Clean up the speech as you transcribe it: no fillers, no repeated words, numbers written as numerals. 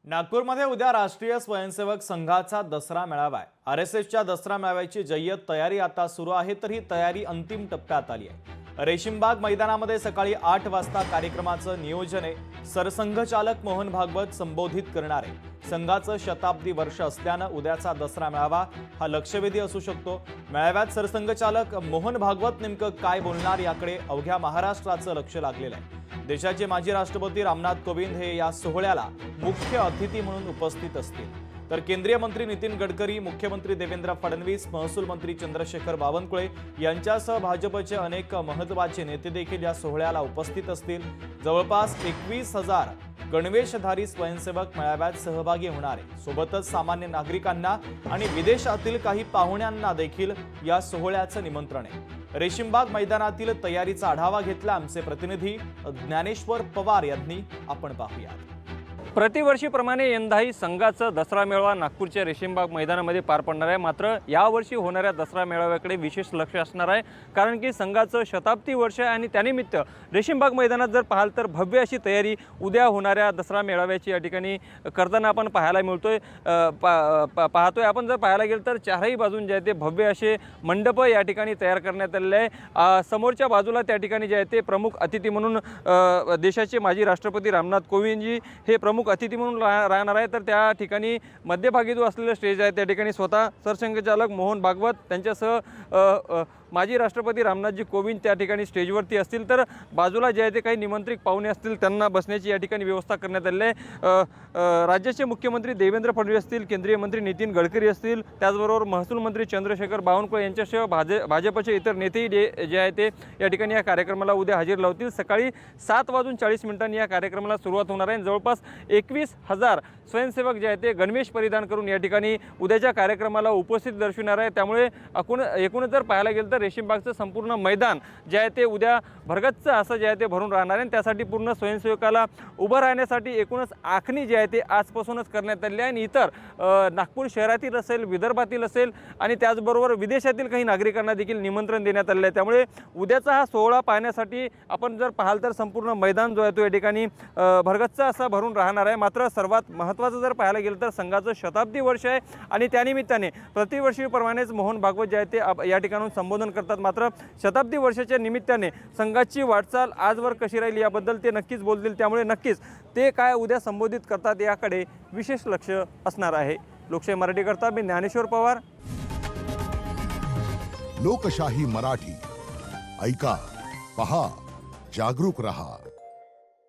नागपूरमध्ये उद्या राष्ट्रीय स्वयंसेवक संघाचा दसरा मेळावा आहे। आरएसएसच्या दसरा मेळाव्याची जय्यत तयारी आता सुरू आहे, तर ही तयारी अंतिम टप्प्यात आली आहे। रेशीमबाग मैदानामध्ये सकाळी 8 वाजता कार्यक्रमाचं नियोजन आहे। सरसंघचालक मोहन भागवत संबोधित करणार आहे। संघाचं शताब्दी वर्ष असल्यानं उद्याचा दसरा मेळावा हा लक्षवेधी असू शकतो। मेळाव्यात सरसंघचालक मोहन भागवत नेमकं काय बोलणार याकडे अवघ्या महाराष्ट्राचं लक्ष लागलेलं आहे। देशाचे माजी राष्ट्रपती रामनाथ कोविंद हे या सोहळ्याला मुख्य अतिथी म्हणून उपस्थित असतील, तर केंद्रीय मंत्री नितीन गडकरी, मुख्यमंत्री देवेंद्र फडणवीस, महसूल मंत्री चंद्रशेखर बावनकुळे यांच्यासह भाजपचे अनेक महत्त्वाचे नेते देखील या सोहळ्याला उपस्थित असतील। जवळपास 21,000 गणवेशधारी स्वयंसेवक मेळाव्यात सहभागी होणार आहे। सोबतच सामान्य नागरिकांना आणि विदेशातील काही पाहुण्यांना देखील या सोहळ्याचं निमंत्रण आहे। रेशीमबाग मैदानातील तयारीचा आढावा घेतला आमचे प्रतिनिधी ज्ञानेश्वर पवार यांनी। आपण पाहूया। प्रतिवर्षीप्रमाणे यंदाही संघाचा दसरा मेळावा नागपूरच्या रेशीमबाग मैदानामध्ये पार पडणार आहे। मात्र यावर्षी होणाऱ्या दसरा मेळाव्याकडे विशेष लक्ष असणार आहे, कारण की संघाचं शताब्दी वर्ष आहे आणि त्यानिमित्त रेशीमबाग मैदानात जर पाहाल तर भव्य अशी तयारी उद्या होणाऱ्या दसरा मेळाव्याची या ठिकाणी करताना आपण पाहायला मिळतोय। पाहतोय आपण जर पाहायला गेलं तर चारही बाजून जे आहे ते भव्य असे मंडप या ठिकाणी तयार करण्यात आलेले आहे। समोरच्या बाजूला त्या ठिकाणी जे आहे ते प्रमुख अतिथी म्हणून देशाचे माजी राष्ट्रपती रामनाथ कोविंदजी हे प्रमुख अतिथी म्हणून राहणार आहे। तर त्या ठिकाणी मध्यभागी जो असलेला स्टेज आहे त्या ठिकाणी स्वतः सरसंघचालक मोहन भागवत त्यांच्यासह माजी राष्ट्रपती रामनाथजी कोविंद त्या ठिकाणी स्टेजवरती असतील, तर बाजूला जे आहे ते काही निमंत्रित पाहुणे असतील त्यांना बसण्याची या ठिकाणी व्यवस्था करण्यात आली आहे। राज्याचे मुख्यमंत्री देवेंद्र फडणवीस असतील, केंद्रीय मंत्री नितीन गडकरी असतील, त्याचबरोबर महसूल मंत्री चंद्रशेखर बावनकुळे यांच्यासह भाजपचे इतर नेतेही जे आहे ते या ठिकाणी या कार्यक्रमाला उद्या हजेरी लावतील। सकाळी 7:40 या कार्यक्रमाला सुरुवात होणार आहे। जवळपास 21,000 स्वयंसेवक जे आहे ते गणवेश परिधान करून या ठिकाणी उद्याच्या कार्यक्रमाला उपस्थित दर्शवणार आहे। त्यामुळे एकूणच जर पाहायला गेलं तर रेशीमबागचं संपूर्ण मैदान जे आहे ते उद्या भरगच्च असं जे आहे ते भरून राहणार आहे। त्यासाठी पूर्ण स्वयंसेवकाला उभं राहण्यासाठी एकूणच आखणी जी आहे ते आजपासूनच करण्यात आली आहे आणि इतर नागपूर शहरातील असेल, विदर्भातील असेल आणि त्याचबरोबर विदेशातील काही नागरिकांना देखील निमंत्रण देण्यात आलेलं आहे। त्यामुळे उद्याचा हा सोहळा पाहण्यासाठी आपण जर पाहाल तर संपूर्ण मैदान जो आहे तो या ठिकाणी भरगच्च असा भरून राहणार आहे। मात्र सर्वात महत्त्वाचं जर पाहायला गेलं तर संघाचं शताब्दी वर्ष आहे आणि त्यानिमित्ताने प्रतिवर्षीप्रमाणेच मोहन भागवत जे आहे ते या ठिकाणून संबोधन करतात। मात्र शताब्दी वर्षाच्या निमित्ताने संघाची वाटचाल आजवर कशी राहिली याबद्दल ते नक्कीच बोलतील। त्यामुळे नक्कीच ते काय उद्या संबोधित करतात याकडे विशेष लक्ष असणार आहे। लोकशाही मराठी करता मी ज्ञानेश्वर पवार। लोकशाही मराठी ऐका, पहा, जागरूक रहा।